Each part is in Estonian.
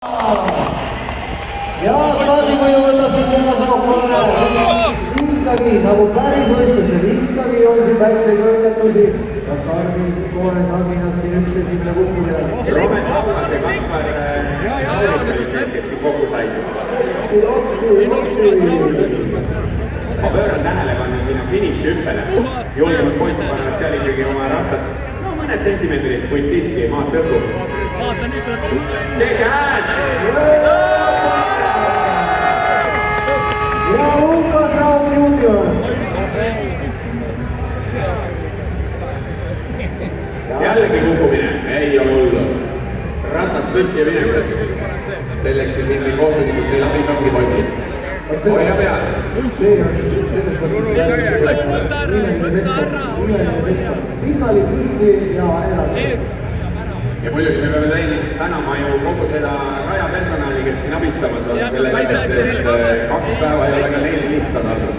Ja staadiumõju võtab siin Lukas Raukmann ikkagi nagu päris võistlustel, ikkagi on siin väikseid õnnetusi. Kas Tarvis kohe Saginas siin üks esimene kukkumine? Roomet Laukas ja Kaspar Laurit, kes siin kokku said. Ma pööran tähelepanu sinna finišihüppele. Julgemad poisid panevad seal ikkagi oma rattad. No mõned sentimeetrid, kuid siiski maast õhku. Tehke hääd! Ja Lukas Rauk Juniors. Jällegi kukkumine, ei ole hullu. Ratas püsti ja minevad. Selleks on mingi kohtunikud teil abikakki poisid. Hoia peal! Viimali püsti ja edasi. Ja muidugi me peame tänama ju kogu seda rajapersonali, kes siin abistamas on, sellepärast, et 2 päeva ei ole ka neil lihtsad olnud.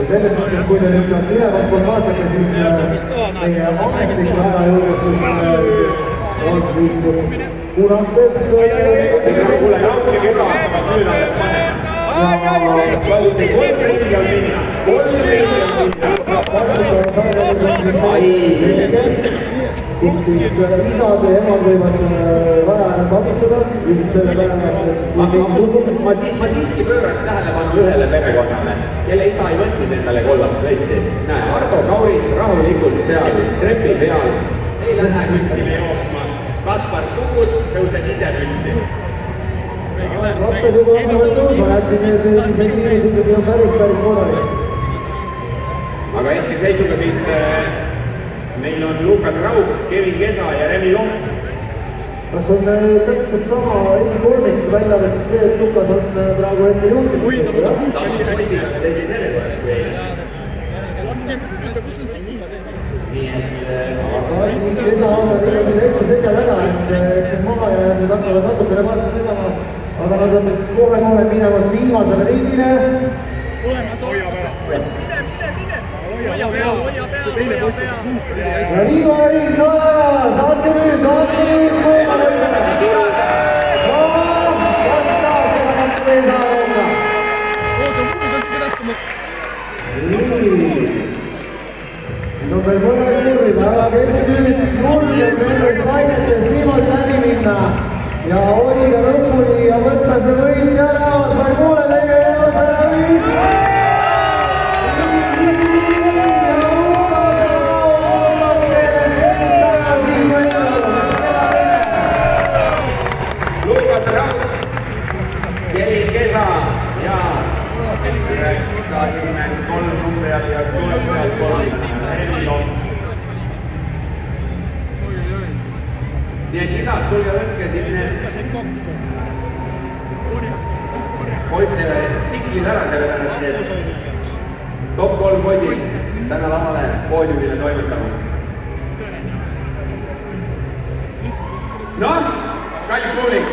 Selles mõttes, kui te nüüd sealt ülevat poolt vaatate, siis meie ametlik raja juures, kus on siis punastes... Kuule, Rauk ja Kesa hakkavad nüüd alles panema. 3 ringi on minna. 3 ringi on minna. Kus siis isad ja emad võivad raja ennast abistada, just sellepärast, Ma siiski pööraks tähelepanu ühele perekonnale, kelle isa ei võtnud endale kollast tõesti. Näe, Ardo Kaurid rahulikult seal, trepi peal, ei lähe kuskile jooksma. Kaspar Kukut tõused ise püsti. Rappas juba hakkavad tõusma, näedsin, et viimised on päris korralik. Aga hetkeseisuga siis meil on Lukas Rauk, Kevin Kesa ja Remi Lomp. Kas on täpselt sama esikolmik välja võtnud see, et Lukas on praegu hetkel juhtinud? Sama poisid on teisi selle korras kui eile. Nii et... Kesa on ikkagi täitsa selja taga, eks need maha ja need hakkavad natukene varta segama. Aga nad on nüüd kohe minemas viimasele ringile. Hoia pea. Ja viimane ring ka, saate nüüd koomale üle. Kas saab, keda katsu veel saa olla? Nii. Nüüd on veel mõned kurvid, aga kes nüüd julgeb nendest lainetes niimoodi läbi minna ja hoida lõpuni ja võtta see võit ära, sai poole teie ja sai viis. Kevin Kesa ja 93 numbri alias tuleb sealt kolm Remi Lomp. Nii et isad, tulge võtke siin poistele siklid ära sellepärast, et top 3 poisid täna lavale poodiumile toimetama. Noh, kallis publik!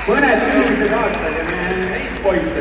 Mõned ühised aastad ja me neid poisse